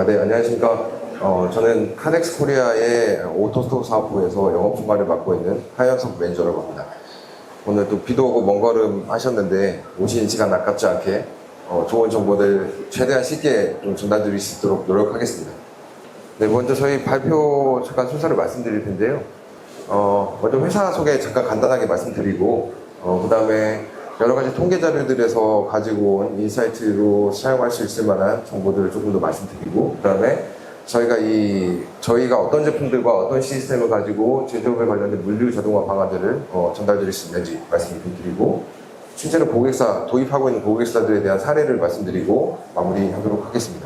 네, 안녕하십니까. 저는 카덱스 코리아의 오토스토어 사업부에서 영업 총괄을 맡고 있는 하현석 매니저라고 합니다. 오늘 또 비도 오고 먼 걸음 하셨는데 오신 시간 아깝지 않게 좋은 정보들 최대한 쉽게 좀 전달드릴 수 있도록 노력하겠습니다. 네, 먼저 저희 발표 잠깐 순서를 말씀드릴 텐데요. 먼저 회사 소개 잠깐 간단하게 말씀드리고, 그 다음에 여러 가지 통계 자료들에서 가지고 온 인사이트로 사용할 수 있을 만한 정보들을 조금 더 말씀드리고, 그 다음에 저희가 어떤 제품들과 어떤 시스템을 가지고 제조업에 관련된 물류 자동화 방안들을 전달드릴 수 있는지 말씀을 드리고, 실제로 고객사, 도입하고 있는 고객사들에 대한 사례를 말씀드리고 마무리하도록 하겠습니다.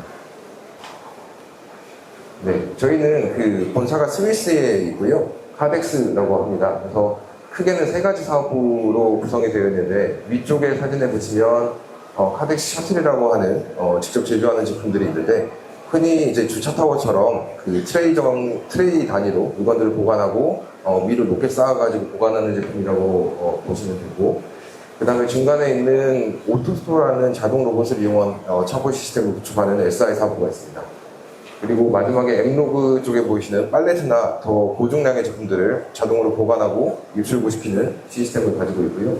네, 저희는 그 본사가 스위스에 있고요. 카덱스라고 합니다. 그래서 크게는 세 가지 사업부로 구성이 되어 있는데, 위쪽에 사진에 보시면 카덱스 셔틀이라고 하는 직접 제조하는 제품들이 있는데, 흔히 이제 주차 타워처럼 그 트레이 단위로 물건들을 보관하고 위로 높게 쌓아가지고 보관하는 제품이라고 보시면 되고, 그 다음에 중간에 있는 오토스토어라는 자동 로봇을 이용한 차고 시스템을 구축하는 SI 사업부가 있습니다. 그리고 마지막에 엠로그 쪽에 보이시는 팔레트나 더 고중량의 제품들을 자동으로 보관하고 입출고시키는 시스템을 가지고 있고요.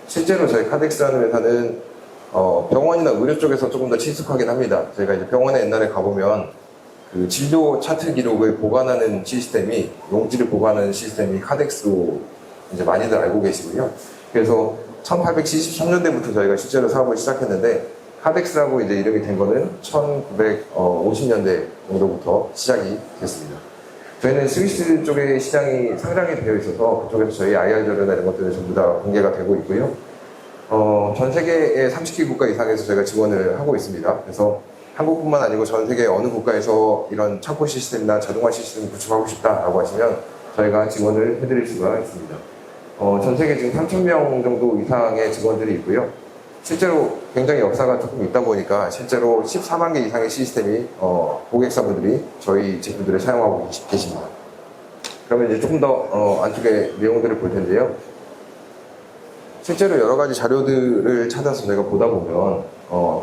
실제로 저희 카덱스라는 회사는 병원이나 의료 쪽에서 조금 더 친숙하긴 합니다. 저희가 이제 병원에 옛날에 가보면 그 진료 차트 기록을 보관하는 시스템이, 용지를 보관하는 시스템이 카덱스로 이제 많이들 알고 계시고요. 그래서 1873년대부터 저희가 실제로 사업을 시작했는데, 카덱스라고 이제 이름이 된 거는 1950년대 정도부터 시작이 됐습니다. 저희는 스위스 쪽에 시장이 상장이 되어 있어서 그쪽에서 저희 IR 자료나 이런 것들은 전부 다 공개가 되고 있고요. 전 세계의 30개 국가 이상에서 저희가 지원을 하고 있습니다. 그래서 한국뿐만 아니고 전 세계 어느 국가에서 이런 창고 시스템이나 자동화 시스템을 구축하고 싶다라고 하시면 저희가 지원을 해드릴 수가 있습니다. 전 세계 지금 3,000명 정도 이상의 직원들이 있고요. 실제로 굉장히 역사가 조금 있다 보니까 실제로 14만 개 이상의 시스템이 고객사분들이 저희 제품들을 사용하고 계십니다. 그러면 이제 조금 더 안쪽에 내용들을 볼 텐데요. 실제로 여러 가지 자료들을 찾아서 저희가 보다 보면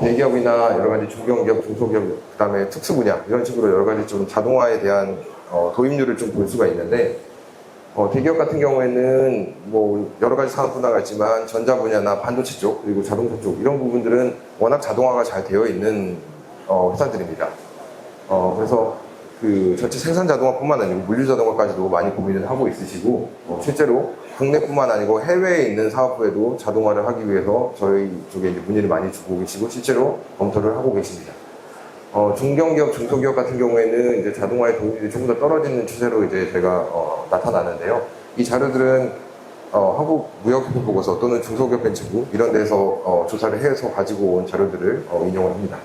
대기업이나 여러 가지 중견기업, 중소기업, 그 다음에 특수 분야 이런 식으로 여러 가지 좀 자동화에 대한 도입률을 좀 볼 수가 있는데, 대기업 같은 경우에는 뭐 여러 가지 산업 분야가 있지만 전자 분야나 반도체 쪽, 그리고 자동차 쪽 이런 부분들은 워낙 자동화가 잘 되어 있는 회사들입니다. 그래서 그 전체 생산 자동화뿐만 아니고 물류 자동화까지도 많이 고민을 하고 있으시고, 실제로 국내뿐만 아니고 해외에 있는 사업부에도 자동화를 하기 위해서 저희 쪽에 이제 문의를 많이 주고 계시고 실제로 검토를 하고 계십니다. 중견기업, 중소기업 같은 경우에는 이제 자동화의 도입률이 조금 더 떨어지는 추세로 이제 제가 나타나는데요. 이 자료들은 한국무역협회 보고서 또는 중소기업 벤처부 이런 데서 조사를 해서 가지고 온 자료들을 인용을 합니다.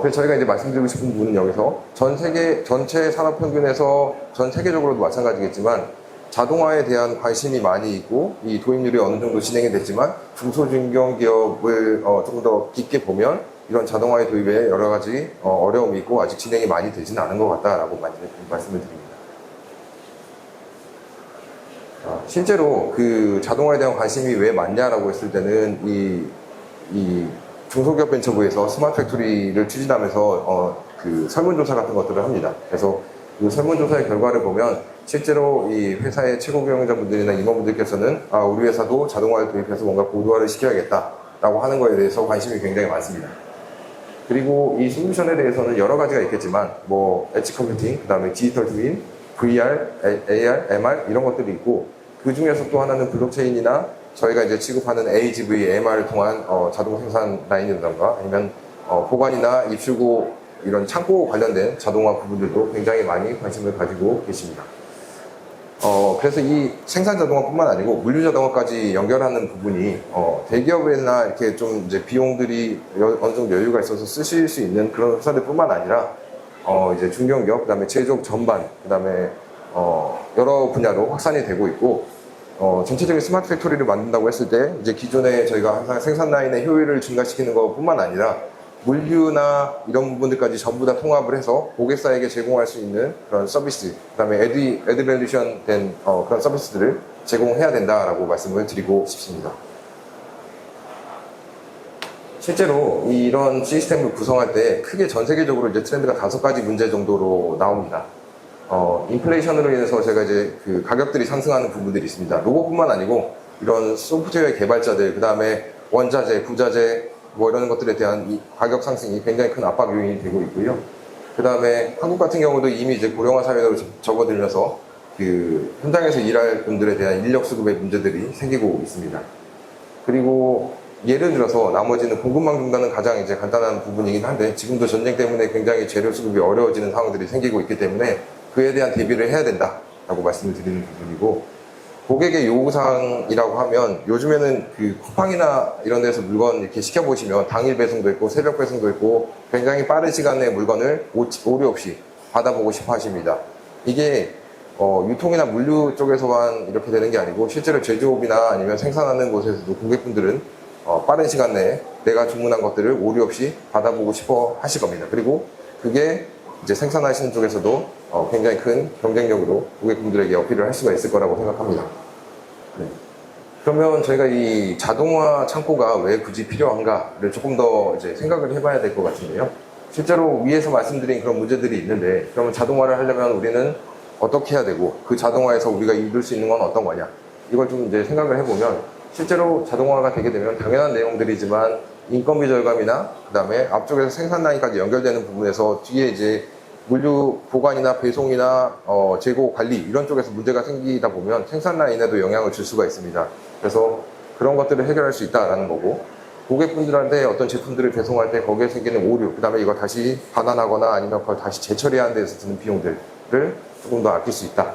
그래서 저희가 이제 말씀드리고 싶은 부분은 여기서 전체 산업 평균에서 전 세계적으로도 마찬가지겠지만 자동화에 대한 관심이 많이 있고 이 도입률이 어느 정도 진행이 됐지만 중소중견기업을 조금 더 깊게 보면 이런 자동화의 도입에 여러 가지 어려움이 있고 아직 진행이 많이 되지는 않은 것 같다라고 말씀을 드립니다. 실제로 그 자동화에 대한 관심이 왜 많냐라고 했을 때는 이 중소기업 벤처부에서 스마트 팩토리를 추진하면서 그 설문조사 같은 것들을 합니다. 그래서 그 설문조사의 결과를 보면 실제로 이 회사의 최고 경영자분들이나 임원분들께서는 우리 회사도 자동화를 도입해서 뭔가 고도화를 시켜야겠다라고 하는 거에 대해서 관심이 굉장히 많습니다. 그리고 이 솔루션에 대해서는 여러 가지가 있겠지만 뭐 엣지 컴퓨팅, 그 다음에 디지털 트윈, VR, AR, MR 이런 것들이 있고, 그 중에서 또 하나는 블록체인이나 저희가 이제 취급하는 AGV, MR을 통한 자동 생산 라인이라던가 아니면 보관이나 입출고 이런 창고 관련된 자동화 부분들도 굉장히 많이 관심을 가지고 계십니다. 그래서 이 생산 자동화뿐만 아니고 물류 자동화까지 연결하는 부분이 대기업이나 이렇게 좀 이제 비용들이 어느 정도 여유가 있어서 쓰실 수 있는 그런 회사들뿐만 아니라 이제 중견기업, 그다음에 제조업 전반, 그다음에 여러 분야로 확산이 되고 있고, 전체적인 스마트 팩토리를 만든다고 했을 때 이제 기존에 저희가 항상 생산 라인의 효율을 증가시키는 것뿐만 아니라 물류나 이런 부분들까지 전부 다 통합을 해서 고객사에게 제공할 수 있는 그런 서비스, 그 다음에 에드밸리션 된 그런 서비스들을 제공해야 된다라고 말씀을 드리고 싶습니다. 실제로 이런 시스템을 구성할 때 크게 전 세계적으로 이제 트렌드가 5가지 문제 정도로 나옵니다. 인플레이션으로 인해서 제가 이제 그 가격들이 상승하는 부분들이 있습니다. 로봇뿐만 아니고 이런 소프트웨어 개발자들, 그 다음에 원자재, 부자재, 뭐 이런 것들에 대한 이 가격 상승이 굉장히 큰 압박 요인이 되고 있고요. 그 다음에 한국 같은 경우도 이미 이제 고령화 사회로 접어들면서 그 현장에서 일할 분들에 대한 인력 수급의 문제들이 생기고 있습니다. 그리고 예를 들어서 나머지는 공급망 중단은 가장 이제 간단한 부분이긴 한데 지금도 전쟁 때문에 굉장히 재료 수급이 어려워지는 상황들이 생기고 있기 때문에 그에 대한 대비를 해야 된다라고 말씀을 드리는 부분이고, 고객의 요구사항이라고 하면 요즘에는 그 쿠팡이나 이런 데서 물건 이렇게 시켜보시면 당일 배송도 있고 새벽 배송도 있고 굉장히 빠른 시간에 물건을 오류 없이 받아보고 싶어 하십니다. 이게 유통이나 물류 쪽에서만 이렇게 되는 게 아니고 실제로 제조업이나 아니면 생산하는 곳에서도 고객분들은 빠른 시간 내에 내가 주문한 것들을 오류 없이 받아보고 싶어 하실 겁니다. 그리고 그게 이제 생산하시는 쪽에서도 굉장히 큰 경쟁력으로 고객분들에게 어필을 할 수가 있을 거라고 생각합니다. 네. 그러면 저희가 이 자동화 창고가 왜 굳이 필요한가를 조금 더 이제 생각을 해봐야 될 것 같은데요. 실제로 위에서 말씀드린 그런 문제들이 있는데, 그러면 자동화를 하려면 우리는 어떻게 해야 되고 그 자동화에서 우리가 이룰 수 있는 건 어떤 거냐, 이걸 좀 이제 생각을 해보면 실제로 자동화가 되게 되면 당연한 내용들이지만 인건비 절감이나 그 다음에 앞쪽에서 생산 라인까지 연결되는 부분에서 뒤에 이제 물류 보관이나 배송이나 재고 관리 이런 쪽에서 문제가 생기다 보면 생산 라인에도 영향을 줄 수가 있습니다. 그래서 그런 것들을 해결할 수 있다라는 거고, 고객분들한테 어떤 제품들을 배송할 때 거기에 생기는 오류, 그 다음에 이걸 다시 반환하거나 아니면 그걸 다시 재처리하는 데서 드는 비용들을 조금 더 아낄 수 있다.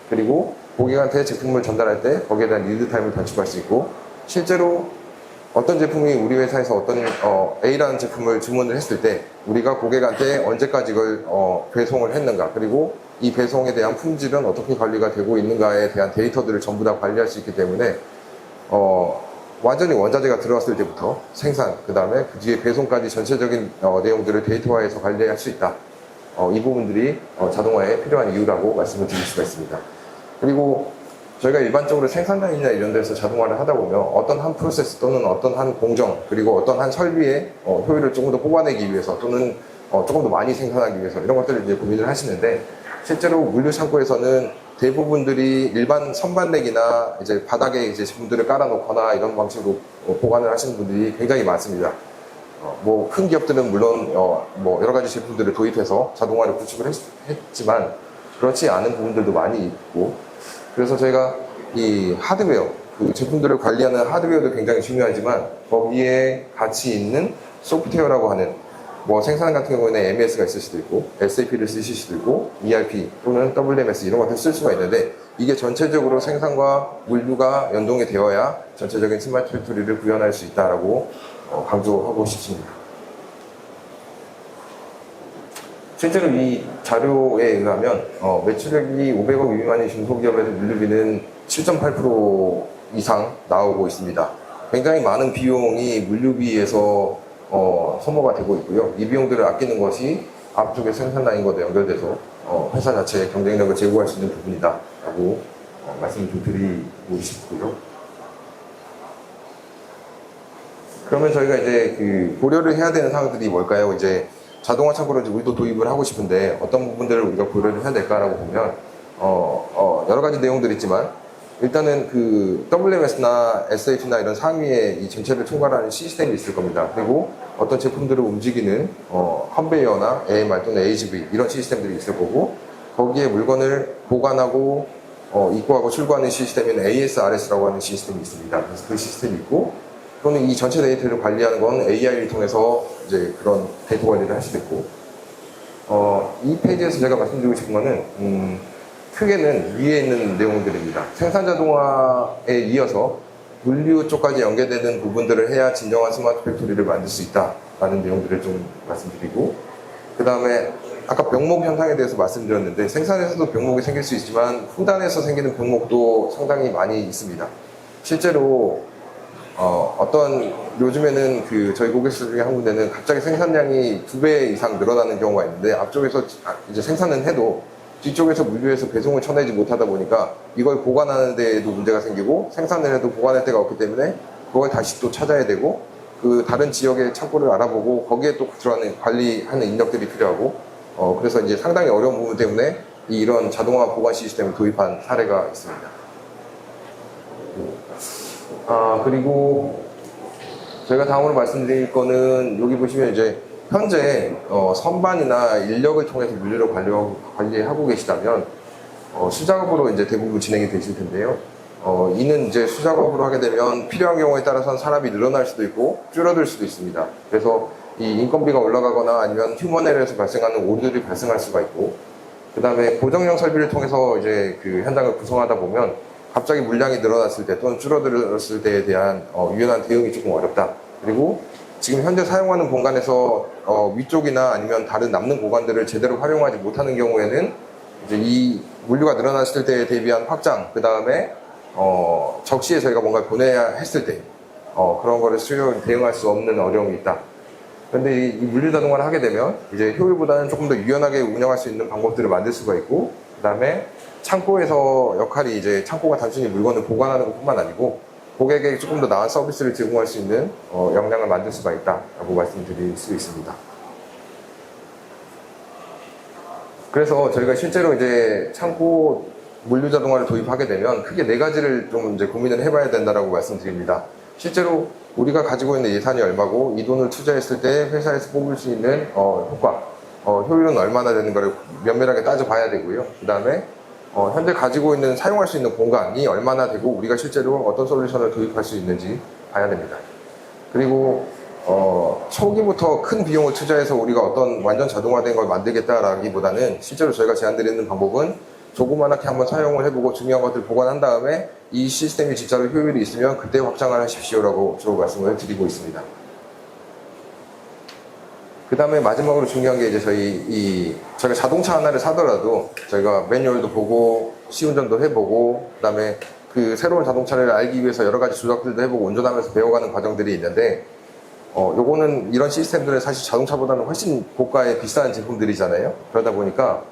그리고 고객한테 제품을 전달할 때 거기에 대한 리드 타임을 단축할 수 있고, 실제로 어떤 제품이 우리 회사에서 어떤 A라는 제품을 주문을 했을 때 우리가 고객한테 언제까지 이걸 배송을 했는가, 그리고 이 배송에 대한 품질은 어떻게 관리가 되고 있는가에 대한 데이터들을 전부 다 관리할 수 있기 때문에 완전히 원자재가 들어왔을 때부터 생산, 그 다음에 그 뒤에 배송까지 전체적인 내용들을 데이터화해서 관리할 수 있다. 이 부분들이 자동화에 필요한 이유라고 말씀을 드릴 수가 있습니다. 그리고 저희가 일반적으로 생산 라인이나 이런 데서 자동화를 하다 보면 어떤 한 프로세스 또는 어떤 한 공정, 그리고 어떤 한 설비의 효율을 조금 더 뽑아내기 위해서 또는 조금 더 많이 생산하기 위해서 이런 것들을 이제 고민을 하시는데, 실제로 물류 창고에서는 대부분들이 일반 선반랙이나 이제 바닥에 이제 제품들을 깔아놓거나 이런 방식으로 보관을 하시는 분들이 굉장히 많습니다. 뭐 큰 기업들은 물론 뭐 여러 가지 제품들을 도입해서 자동화를 구축을 했지만 그렇지 않은 부분들도 많이 있고, 그래서 저희가 이 하드웨어, 그 제품들을 관리하는 하드웨어도 굉장히 중요하지만 거기에 같이 있는 소프트웨어라고 하는, 뭐 생산 같은 경우에는 MES가 있을 수도 있고 SAP를 쓰실 수도 있고 ERP 또는 WMS 이런 것들을 쓸 수가 있는데, 이게 전체적으로 생산과 물류가 연동이 되어야 전체적인 스마트 팩토리를 구현할 수 있다라고 강조하고 싶습니다. 실제로 이 자료에 의하면 매출액이 500억 미만의 중소기업에서 물류비는 7.8% 이상 나오고 있습니다. 굉장히 많은 비용이 물류비에서 소모가 되고 있고요. 이 비용들을 아끼는 것이 앞쪽에 생산 라인과도 연결돼서 회사 자체의 경쟁력을 제고할 수 있는 부분이다 라고 말씀을 좀 드리고 싶고요. 그러면 저희가 이제 그 고려를 해야 되는 사항들이 뭘까요? 이제 자동화 창고를 우리도 도입을 하고 싶은데 어떤 부분들을 우리가 고려를 해야 될까라고 보면 여러 가지 내용들이 있지만, 일단은 그 WMS나 SAP나 이런 상위에 이 전체를 총괄하는 시스템이 있을 겁니다. 그리고 어떤 제품들을 움직이는 컨베이어나 AMR 또는 AGV 이런 시스템들이 있을 거고, 거기에 물건을 보관하고 입고하고 출고하는 시스템인 ASRS라고 하는 시스템이 있습니다. 그래서 그 시스템이 있고, 또는 이 전체 데이터를 관리하는 건 AI를 통해서 이제 그런 데이터 관리를 할 수도 있고, 이 페이지에서 제가 말씀드리고 싶은 거는 크게는 위에 있는 내용들입니다. 생산 자동화에 이어서 물류 쪽까지 연계되는 부분들을 해야 진정한 스마트 팩토리를 만들 수 있다라는 내용들을 좀 말씀드리고, 그 다음에 아까 병목 현상에 대해서 말씀드렸는데, 생산에서도 병목이 생길 수 있지만 후단에서 생기는 병목도 상당히 많이 있습니다. 실제로 요즘에는 그 저희 고객사 중에 한 군데는 갑자기 생산량이 2배 이상 늘어나는 경우가 있는데, 앞쪽에서 이제 생산은 해도 뒤쪽에서 물류에서 배송을 쳐내지 못하다 보니까 이걸 보관하는 데에도 문제가 생기고, 생산을 해도 보관할 데가 없기 때문에 그걸 다시 또 찾아야 되고, 그 다른 지역의 창고를 알아보고 거기에 또 들어가는 관리하는 인력들이 필요하고 그래서 이제 상당히 어려운 부분 때문에 이런 자동화 보관 시스템을 도입한 사례가 있습니다. 그리고 저희가 다음으로 말씀드릴 거는 여기 보시면 이제 현재 선반이나 인력을 통해서 물류를 관리하고 계시다면 수작업으로 이제 대부분 진행이 되실 텐데요. 이는 이제 수작업으로 하게 되면 필요한 경우에 따라서는 사람이 늘어날 수도 있고 줄어들 수도 있습니다. 그래서 이 인건비가 올라가거나 아니면 휴먼 에러에서 발생하는 오류들이 발생할 수가 있고, 그 다음에 고정형 설비를 통해서 이제 그 현장을 구성하다 보면 갑자기 물량이 늘어났을 때 또는 줄어들었을 때에 대한 유연한 대응이 조금 어렵다. 그리고 지금 현재 사용하는 공간에서 위쪽이나 아니면 다른 남는 공간들을 제대로 활용하지 못하는 경우에는 이제 이 물류가 늘어났을 때에 대비한 확장, 그 다음에 적시에 저희가 뭔가 보내야 했을 때 그런 거를 대응할 수 없는 어려움이 있다. 그런데 이 물류 자동화를 하게 되면 이제 효율보다는 조금 더 유연하게 운영할 수 있는 방법들을 만들 수가 있고, 그 다음에 창고에서 역할이 이제 창고가 단순히 물건을 보관하는 것뿐만 아니고 고객에게 조금 더 나은 서비스를 제공할 수 있는 역량을 만들 수가 있다라고 말씀드릴 수 있습니다. 그래서 저희가 실제로 이제 창고 물류 자동화를 도입하게 되면 크게 네 가지를 좀 이제 고민을 해봐야 된다라고 말씀드립니다. 실제로 우리가 가지고 있는 예산이 얼마고 이 돈을 투자했을 때 회사에서 뽑을 수 있는 효과, 효율은 얼마나 되는가를 면밀하게 따져봐야 되고요. 그 다음에 현재 가지고 있는 사용할 수 있는 공간이 얼마나 되고 우리가 실제로 어떤 솔루션을 도입할 수 있는지 봐야 됩니다. 그리고 초기부터 큰 비용을 투자해서 우리가 어떤 완전 자동화된 걸 만들겠다라기보다는 실제로 저희가 제안드리는 방법은 조그만하게 한번 사용을 해보고 중요한 것들을 보관한 다음에 이 시스템이 진짜로 효율이 있으면 그때 확장을 하십시오라고 주로 말씀을 드리고 있습니다. 그 다음에 마지막으로 중요한 게 이제 저희가 자동차 하나를 사더라도 저희가 매뉴얼도 보고 시운전도 해보고 그 다음에 그 새로운 자동차를 알기 위해서 여러 가지 조작들도 해보고 운전하면서 배워가는 과정들이 있는데 요거는 이런 시스템들은 사실 자동차보다는 훨씬 고가의 비싼 제품들이잖아요. 그러다 보니까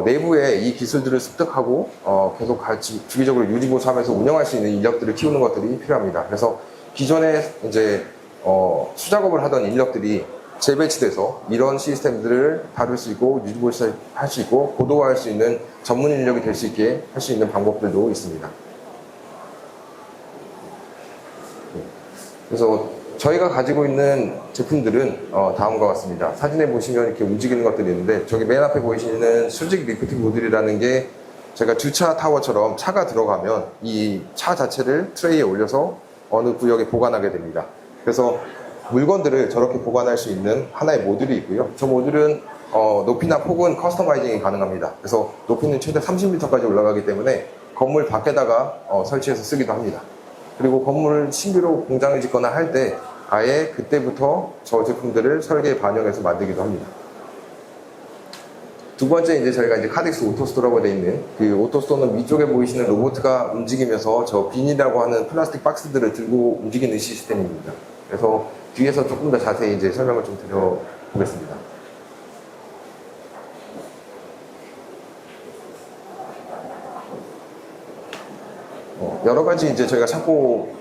내부에 이 기술들을 습득하고 계속 주기적으로 유지보수하면서 운영할 수 있는 인력들을 키우는 것들이 필요합니다. 그래서 기존에 이제 수작업을 하던 인력들이 재배치돼서 이런 시스템들을 다룰 수 있고 유지보수할 수 있고 고도화할 수 있는 전문 인력이 될 수 있게 할 수 있는 방법들도 있습니다. 그래서 저희가 가지고 있는 제품들은 다음과 같습니다. 사진에 보시면 이렇게 움직이는 것들이 있는데 저기 맨 앞에 보이시는 수직 리프팅 모듈이라는 게 저희가 주차 타워처럼 차가 들어가면 이 차 자체를 트레이에 올려서 어느 구역에 보관하게 됩니다. 그래서 물건들을 저렇게 보관할 수 있는 하나의 모듈이 있고요. 저 모듈은 높이나 폭은 커스터마이징이 가능합니다. 그래서 높이는 최대 30m까지 올라가기 때문에 건물 밖에다가 설치해서 쓰기도 합니다. 그리고 건물을 신규로 공장을 짓거나 할 때 아예 그때부터 저 제품들을 설계에 반영해서 만들기도 합니다. 두 번째 이제 저희가 이제 카덱스 오토스토어라고 되어 있는 그 오토스토어는 위쪽에 보이시는 로봇가 움직이면서 저 빈이라고 하는 플라스틱 박스들을 들고 움직이는 시스템입니다. 그래서 뒤에서 조금 더 자세히 이제 설명을 좀 드려보겠습니다. 여러 가지 이제 저희가 창고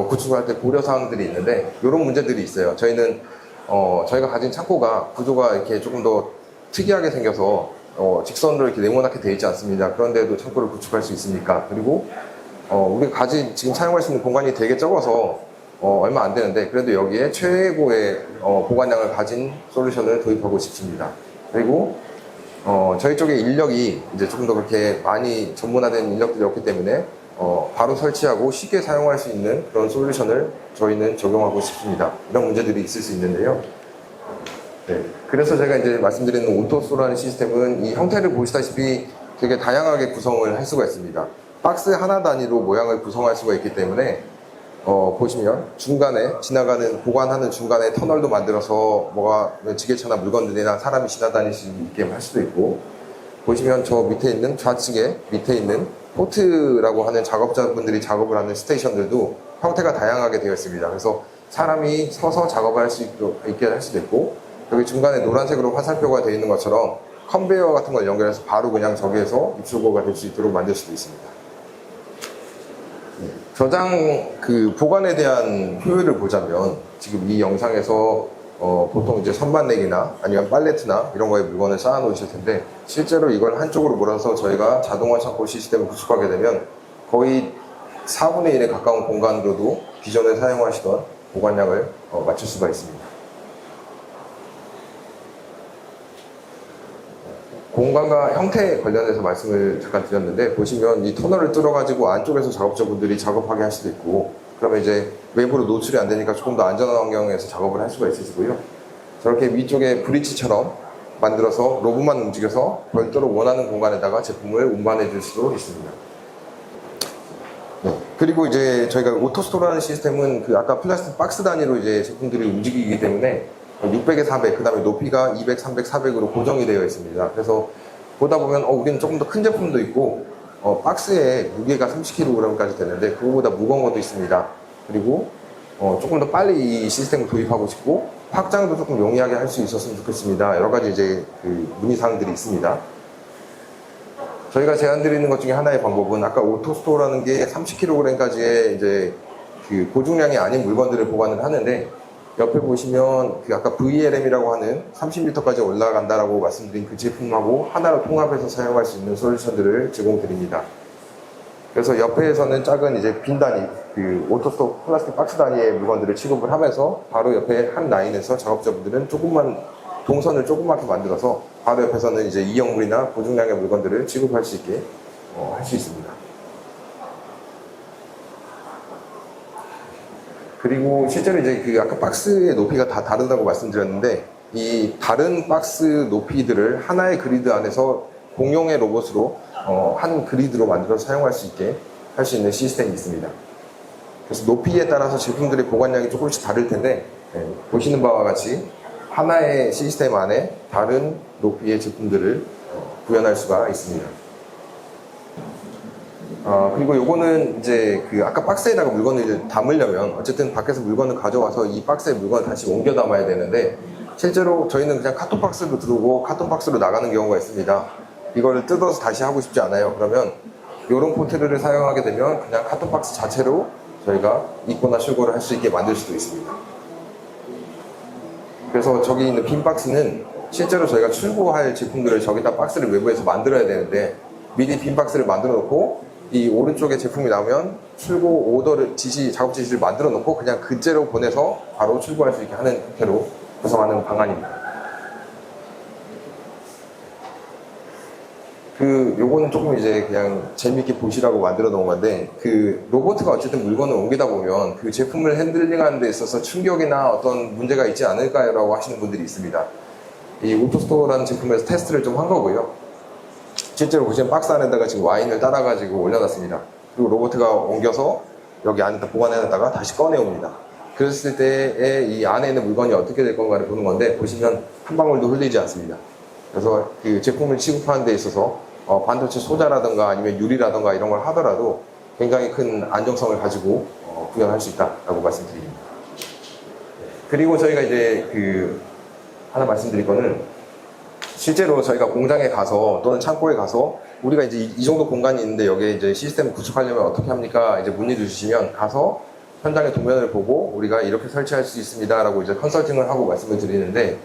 구축할 때 고려 사항들이 있는데 이런 문제들이 있어요. 저희는 저희가 가진 창고가 구조가 이렇게 조금 더 특이하게 생겨서 직선으로 이렇게 네모나게 되어 있지 않습니다. 그런데도 창고를 구축할 수 있습니까? 그리고 우리가 지금 사용할 수 있는 공간이 되게 적어서 얼마 안 되는데 그래도 여기에 최고의 보관량을 가진 솔루션을 도입하고 싶습니다. 그리고 저희 쪽에 인력이 이제 조금 더 그렇게 많이 전문화된 인력들이 없기 때문에 바로 설치하고 쉽게 사용할 수 있는 그런 솔루션을 저희는 적용하고 싶습니다. 이런 문제들이 있을 수 있는데요. 네. 그래서 제가 이제 말씀드리는 오토스토어라는 시스템은 이 형태를 보시다시피 되게 다양하게 구성을 할 수가 있습니다. 박스 하나 단위로 모양을 구성할 수가 있기 때문에 보시면 중간에 보관하는 중간에 터널도 만들어서 지게차나 물건들이나 사람이 지나다닐 수 있게 할 수도 있고, 보시면 저 밑에 있는 좌측에 밑에 있는 포트라고 하는 작업자분들이 작업을 하는 스테이션들도 형태가 다양하게 되어 있습니다. 그래서 사람이 서서 작업을 할 수 있게 할 수도 있고, 여기 중간에 노란색으로 화살표가 되어 있는 것처럼 컨베이어 같은 걸 연결해서 바로 그냥 저기에서 입출고가 될 수 있도록 만들 수도 있습니다. 저장 보관에 대한 효율을 보자면 지금 이 영상에서 보통 이제 선반랙이나 아니면 팔레트나 이런 거에 물건을 쌓아 놓으실 텐데 실제로 이걸 한쪽으로 몰아서 저희가 자동화 창고 시스템을 구축하게 되면 거의 4분의 1에 가까운 공간으로도 기존에 사용하시던 보관량을 맞출 수가 있습니다. 공간과 형태 관련해서 말씀을 잠깐 드렸는데 보시면 이 터널을 뚫어 가지고 안쪽에서 작업자분들이 작업하게 할 수도 있고 그러면 이제 외부로 노출이 안 되니까 조금 더 안전한 환경에서 작업을 할 수가 있으시고요. 저렇게 위쪽에 브릿지처럼 만들어서 로봇만 움직여서 별도로 원하는 공간에다가 제품을 운반해 줄 수도 있습니다. 네. 그리고 이제 저희가 오토스토어라는 시스템은 아까 플라스틱 박스 단위로 이제 제품들이 움직이기 때문에 600에 400, 그 다음에 높이가 200, 300, 400으로 고정이 되어 있습니다. 그래서 보다 보면 우리는 조금 더 큰 제품도 있고 박스에 무게가 30kg까지 되는데 그거보다 무거운 것도 있습니다. 그리고 조금 더 빨리 이 시스템을 도입하고 싶고 확장도 조금 용이하게 할 수 있었으면 좋겠습니다. 여러 가지 이제 문의사항들이 있습니다. 저희가 제안드리는 것 중에 하나의 방법은 아까 오토스토어라는 게 30kg까지의 이제 고중량이 아닌 물건들을 보관을 하는데 옆에 보시면 아까 VLM이라고 하는 30m까지 올라간다라고 말씀드린 그 제품하고 하나로 통합해서 사용할 수 있는 솔루션들을 제공드립니다. 그래서 옆에서는 작은 이제 빈 단위, 오토스토어 플라스틱 박스 단위의 물건들을 취급을 하면서 바로 옆에 한 라인에서 작업자분들은 동선을 조그맣게 만들어서 바로 옆에서는 이제 이형물이나 고중량의 물건들을 취급할 수 있게 할 수 있습니다. 그리고 실제로 이제 아까 박스의 높이가 다 다르다고 말씀드렸는데 이 다른 박스 높이들을 하나의 그리드 안에서 공용의 로봇으로 한 그리드로 만들어서 사용할 수 있게 할 수 있는 시스템이 있습니다. 그래서 높이에 따라서 제품들의 보관량이 조금씩 다를 텐데 보시는 바와 같이 하나의 시스템 안에 다른 높이의 제품들을 구현할 수가 있습니다. 그리고 요거는 이제 아까 박스에다가 물건을 담으려면 어쨌든 밖에서 물건을 가져와서 이 박스에 물건을 다시 옮겨 담아야 되는데 실제로 저희는 그냥 카톤 박스로 들어오고 카톤 박스로 나가는 경우가 있습니다. 이걸 뜯어서 다시 하고 싶지 않아요. 그러면 이런 포트를 사용하게 되면 그냥 카톤 박스 자체로 저희가 입고나 출고를 할 수 있게 만들 수도 있습니다. 그래서 저기 있는 빈 박스는 실제로 저희가 출고할 제품들을 저기다 박스를 외부에서 만들어야 되는데 미리 빈 박스를 만들어 놓고 이 오른쪽에 제품이 나오면 출고 오더를 작업 지시를 만들어 놓고 그냥 그대로 보내서 바로 출고할 수 있게 하는 형태로 구성하는 방안입니다. 요거는 조금 이제 그냥 재밌게 보시라고 만들어 놓은 건데 로봇가 어쨌든 물건을 옮기다 보면 그 제품을 핸들링하는 데 있어서 충격이나 어떤 문제가 있지 않을까요? 라고 하시는 분들이 있습니다. 이 오토스토어라는 제품에서 테스트를 좀 한 거고요. 실제로 보시면 박스 안에다가 지금 와인을 따라가지고 올려놨습니다. 그리고 로봇가 옮겨서 여기 안에다 보관해놨다가 다시 꺼내옵니다. 그랬을 때에 이 안에 있는 물건이 어떻게 될 건가를 보는 건데 보시면 한 방울도 흘리지 않습니다. 그래서 제품을 취급하는 데 있어서 반도체 소자라든가 아니면 유리라든가 이런 걸 하더라도 굉장히 큰 안정성을 가지고 구현할 수 있다라고 말씀드립니다. 그리고 저희가 이제 하나 말씀드릴 거는 실제로 저희가 공장에 가서 또는 창고에 가서 우리가 이제 이 정도 공간이 있는데 여기에 이제 시스템을 구축하려면 어떻게 합니까? 이제 문의 주시면 가서 현장의 도면을 보고 우리가 이렇게 설치할 수 있습니다라고 이제 컨설팅을 하고 말씀을 드리는데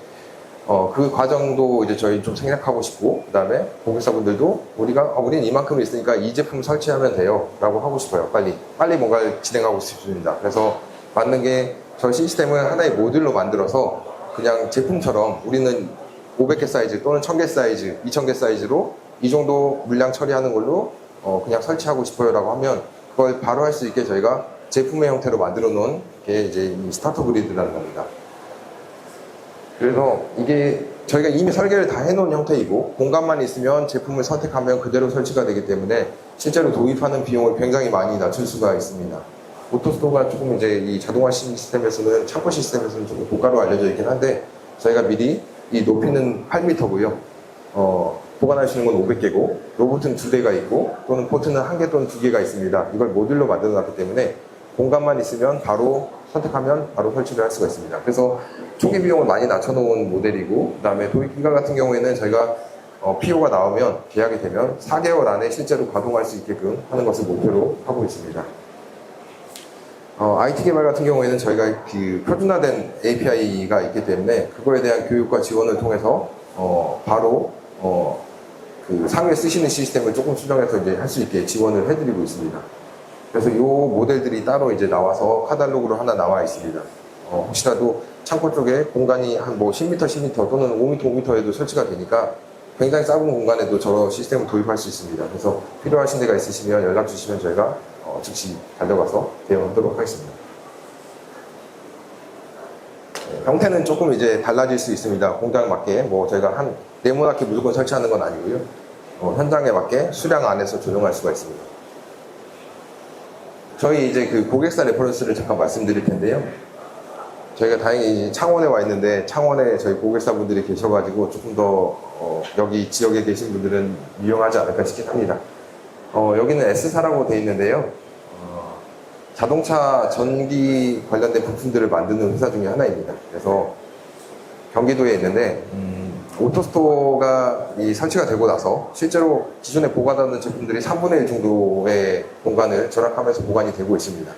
그 과정도 이제 저희 좀 생략하고 싶고 그 다음에 고객사분들도 우리는 이만큼 있으니까 이 제품 설치하면 돼요 라고 하고 싶어요. 빨리 뭔가를 진행하고 싶습니다. 그래서 맞는 게 저 시스템을 하나의 모듈로 만들어서 그냥 제품처럼 우리는 500개 사이즈 또는 1000개 사이즈, 2000개 사이즈로 이 정도 물량 처리하는 걸로 그냥 설치하고 싶어요 라고 하면 그걸 바로 할 수 있게 저희가 제품의 형태로 만들어 놓은 게 이제 이 스타터 그리드라는 겁니다. 그래서 이게 저희가 이미 설계를 다 해놓은 형태이고 공간만 있으면 제품을 선택하면 그대로 설치가 되기 때문에 실제로 도입하는 비용을 굉장히 많이 낮출 수가 있습니다. 오토스토어가 조금 이제 이 자동화 시스템에서는 창고 시스템에서는 조금 고가로 알려져 있긴 한데 저희가 미리 이 높이는 8m고요. 보관할 수 있는 건 500개고 로봇은 2대가 있고 또는 포트는 1개 또는 2개가 있습니다. 이걸 모듈로 만들어 놨기 때문에 공간만 있으면 바로 선택하면 바로 설치를 할 수가 있습니다. 그래서 초기 비용을 많이 낮춰놓은 모델이고 그 다음에 도입 기간 같은 경우에는 저희가 PO가 나오면 계약이 되면 4개월 안에 실제로 가동할 수 있게끔 하는 것을 목표로 하고 있습니다. IT 개발 같은 경우에는 저희가 그 표준화된 API가 있기 때문에 그거에 대한 교육과 지원을 통해서 바로 그 상위에 쓰시는 시스템을 조금 수정해서 이제 할 수 있게 지원을 해드리고 있습니다. 그래서 이 모델들이 따로 이제 나와서 카탈로그로 하나 나와 있습니다. 혹시라도 창고 쪽에 공간이 한 뭐 10m, 10m 또는 5m, 5m에도 설치가 되니까 굉장히 작은 공간에도 저런 시스템을 도입할 수 있습니다. 그래서 필요하신 데가 있으시면 연락 주시면 저희가 즉시 달려가서 대응하도록 하겠습니다. 형태는 조금 이제 달라질 수 있습니다. 공장 맞게 뭐 저희가 한 네모나게 무조건 설치하는 건 아니고요. 현장에 맞게 수량 안에서 조정할 수가 있습니다. 저희 이제 그 고객사 레퍼런스를 잠깐 말씀드릴 텐데요. 저희가 다행히 창원에 와 있는데 창원에 저희 고객사분들이 계셔가지고 조금 더 여기 지역에 계신 분들은 유용하지 않을까 싶긴 합니다. 여기는 S사라고 되어 있는데요. 자동차 전기 관련된 부품들을 만드는 회사 중에 하나입니다. 그래서 경기도에 있는데 오토스토어가 설치가 되고 나서 실제로 기존에 보관하는 제품들이 3분의 1 정도의 공간을 절약하면서 보관이 되고 있습니다.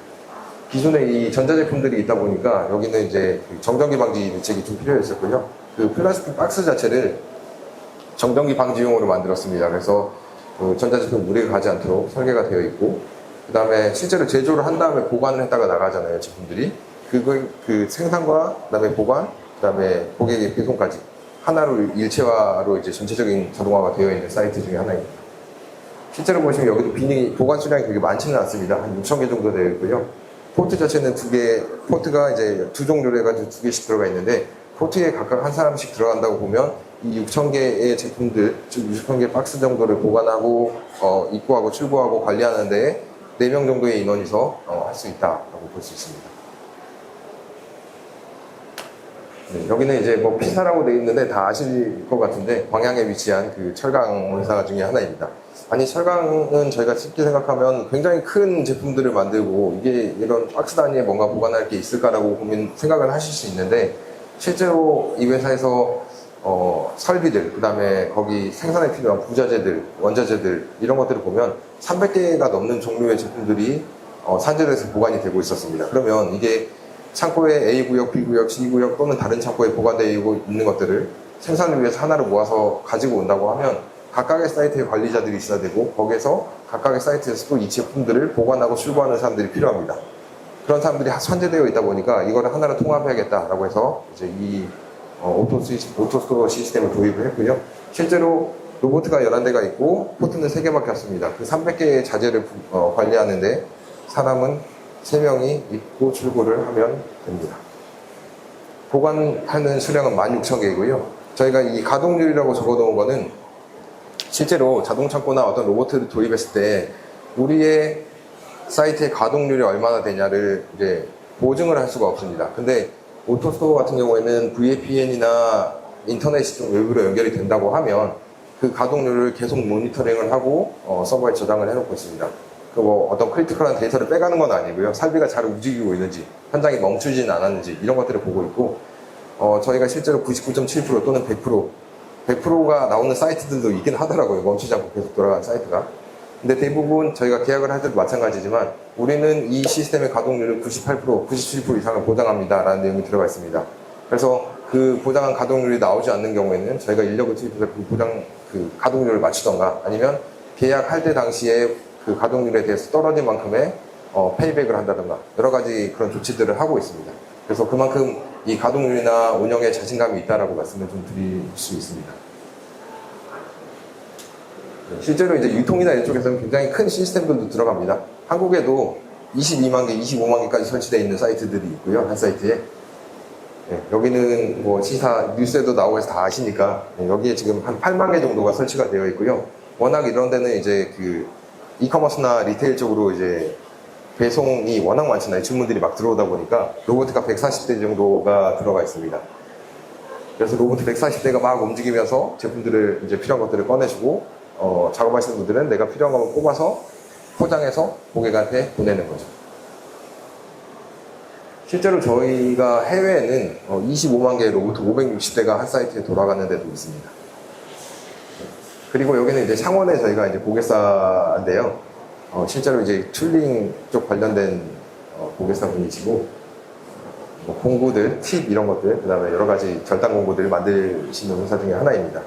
기존에 이 전자제품들이 있다 보니까 여기는 이제 정전기 방지 대책이 좀 필요했었고요. 그 플라스틱 박스 자체를 정전기 방지용으로 만들었습니다. 그래서 그 전자제품 무리가 가지 않도록 설계가 되어 있고, 그 다음에 실제로 제조를 한 다음에 보관을 했다가 나가잖아요, 제품들이. 그 생산과, 그 다음에 보관, 그 다음에 고객의 배송까지 하나로 일체화로 이제 전체적인 자동화가 되어 있는 사이트 중에 하나입니다. 실제로 보시면 여기도 보관 수량이 그렇게 많지는 않습니다. 한 6,000개 정도 되어 있고요. 포트 자체는 포트가 이제 두 종류로 해가지고 2개씩 들어가 있는데, 포트에 각각 한 사람씩 들어간다고 보면 이 6,000개의 제품들, 즉 6,000개 박스 정도를 보관하고 입고하고 출고하고 관리하는데 4명 정도의 인원이서 할 수 있다고 볼 수 있습니다. 네, 여기는 이제 뭐 P사라고 되어 있는데 다 아실 것 같은데 광양에 위치한 그 철강 회사 중에 하나입니다. 아니, 철강은 저희가 쉽게 생각하면 굉장히 큰 제품들을 만들고 이게 이런 박스 단위에 뭔가 보관할 게 있을까라고 생각을 하실 수 있는데, 실제로 이 회사에서 설비들, 그 다음에 거기 생산에 필요한 부자재들, 원자재들 이런 것들을 보면 300개가 넘는 종류의 제품들이 산재로해서 보관이 되고 있었습니다. 그러면 이게 창고에 A구역, B구역, C구역 또는 다른 창고에 보관되어 있는 것들을 생산을 위해서 하나로 모아서 가지고 온다고 하면 각각의 사이트에 관리자들이 있어야 되고, 거기에서 각각의 사이트에서 또 이 제품들을 보관하고 출고하는 사람들이 필요합니다. 그런 사람들이 산재되어 있다 보니까 이거를 하나로 통합해야겠다라고 해서 이제 이 오토스토어 시스템을 도입을 했고요. 실제로 로봇가 11대가 있고 포트는 3개밖에 없습니다. 그 300개의 자재를 관리하는데 사람은 3명이 입고 출고를 하면 됩니다. 보관하는 수량은 16,000개이고요. 저희가 이 가동률이라고 적어놓은 거는 실제로 자동창고나 어떤 로봇을 도입했을 때 우리의 사이트의 가동률이 얼마나 되냐를 이제 보증을 할 수가 없습니다. 근데 오토스토어 같은 경우에는 VPN이나 인터넷이 좀 외부로 연결이 된다고 하면 그 가동률을 계속 모니터링을 하고 서버에 저장을 해놓고 있습니다. 뭐 어떤 크리티컬한 데이터를 빼가는 건 아니고요. 설비가 잘 움직이고 있는지, 현장이 멈추지는 않았는지 이런 것들을 보고 있고, 저희가 실제로 99.7% 또는 100%가 나오는 사이트들도 있긴 하더라고요. 멈추지 않고 계속 돌아가는 사이트가. 근데 대부분 저희가 계약을 할 때도 마찬가지지만 우리는 이 시스템의 가동률을 98%, 97% 이상을 보장합니다 라는 내용이 들어가 있습니다. 그래서 그 보장한 가동률이 나오지 않는 경우에는 저희가 인력을 투입해서 그 가동률을 맞추던가, 아니면 계약할 때 당시에 그 가동률에 대해서 떨어진 만큼의 페이백을 한다던가 여러 가지 그런 조치들을 하고 있습니다. 그래서 그만큼 이 가동률이나 운영에 자신감이 있다라고 말씀을 좀 드릴 수 있습니다. 실제로 이제 유통이나 이쪽에서는 굉장히 큰 시스템들도 들어갑니다. 한국에도 22만 개, 25만 개까지 설치되어 있는 사이트들이 있고요. 한 사이트에. 네, 여기는 뭐 시사 뉴스에도 나오고 해서 다 아시니까 여기에 지금 한 8만 개 정도가 설치가 되어 있고요. 워낙 이런 데는 이제 그 이커머스나 리테일 쪽으로 이제 배송이 워낙 많잖아요. 주문들이 막 들어오다 보니까 로봇가 140대 정도가 들어가 있습니다. 그래서 로봇 140대가 막 움직이면서 제품들을 이제 필요한 것들을 꺼내주고, 작업하시는 분들은 내가 필요한 것만 뽑아서 포장해서 고객한테 보내는 거죠. 실제로 저희가 해외에는 25만 개의 로봇 560대가 한 사이트에 돌아가는 데도 있습니다. 그리고 여기는 이제 창원에 저희가 이제 고객사인데요. 실제로 이제 툴링 쪽 관련된 고객사분이시고, 뭐 공구들, 팁 이런 것들, 그 다음에 여러 가지 절단 공구들을 만드시는 회사 중에 하나입니다.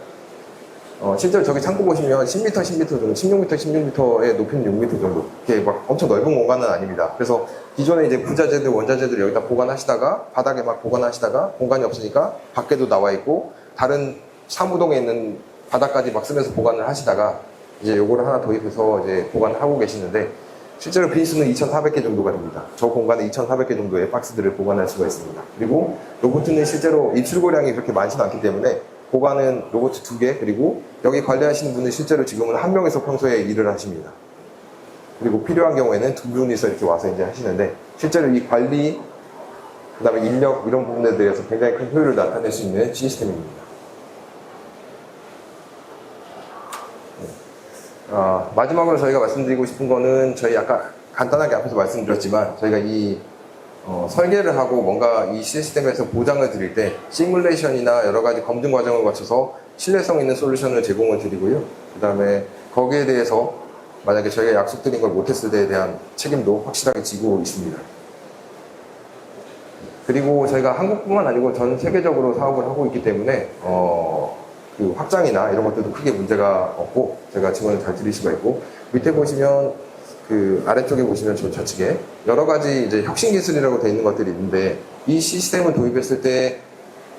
실제로 저기 창고 보시면 10m, 10m 정도, 16m, 16m의 높이는 6m 정도. 이렇게 막 엄청 넓은 공간은 아닙니다. 그래서 기존에 이제 부자재들, 원자재들 여기다 보관하시다가, 바닥에 막 보관하시다가, 공간이 없으니까 밖에도 나와 있고, 다른 사무동에 있는 바닥까지 막 쓰면서 보관을 하시다가, 이제 요거를 하나 도입해서 이제 보관을 하고 계시는데, 실제로 빈수는 2,400개 정도가 됩니다. 저 공간에 2,400개 정도의 박스들을 보관할 수가 있습니다. 그리고 로봇은 실제로 입출고량이 그렇게 많지는 않기 때문에 보관은 로봇 2개, 그리고 여기 관리하시는 분은 실제로 지금은 한 명에서 평소에 일을 하십니다. 그리고 필요한 경우에는 두 분이서 이렇게 와서 이제 하시는데, 실제로 이 관리, 그 다음에 인력 이런 부분에 대해서 굉장히 큰 효율을 나타낼 수 있는 시스템입니다. 마지막으로 저희가 말씀드리고 싶은 거는, 저희 아까 간단하게 앞에서 말씀드렸지만, 저희가 이 설계를 하고 뭔가 이 시스템에서 보장을 드릴 때 시뮬레이션이나 여러 가지 검증 과정을 거쳐서 신뢰성 있는 솔루션을 제공을 드리고요. 그 다음에 거기에 대해서 만약에 저희가 약속드린 걸 못했을 때에 대한 책임도 확실하게 지고 있습니다. 그리고 저희가 한국뿐만 아니고 전 세계적으로 사업을 하고 있기 때문에 그 확장이나 이런 것들도 크게 문제가 없고, 제가 증언을 잘 드릴 수가 있고, 밑에 보시면 그 아래쪽에 보시면 저 좌측에 여러 가지 이제 혁신 기술이라고 되어 있는 것들이 있는데, 이 시스템을 도입했을 때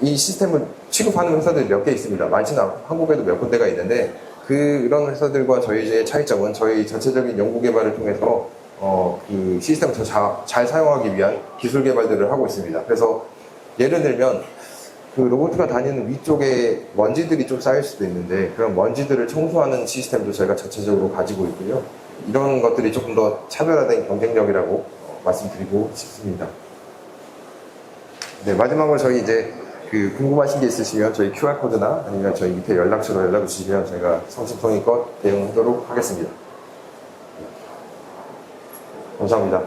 이 시스템을 취급하는 회사들이 몇 개 있습니다. 많지는 않고 한국에도 몇 군데가 있는데, 그런 회사들과 저희의 차이점은 저희 전체적인 연구 개발을 통해서 그 시스템을 더 잘 사용하기 위한 기술 개발들을 하고 있습니다. 그래서 예를 들면 그 로봇가 다니는 위쪽에 먼지들이 좀 쌓일 수도 있는데, 그런 먼지들을 청소하는 시스템도 저희가 자체적으로 가지고 있고요. 이런 것들이 조금 더 차별화된 경쟁력이라고 말씀드리고 싶습니다. 네, 마지막으로 저희 이제 그 궁금하신 게 있으시면 저희 QR코드나 아니면 저희 밑에 연락처로 연락을 주시면 저희가 성심성의껏 대응하도록 하겠습니다. 감사합니다.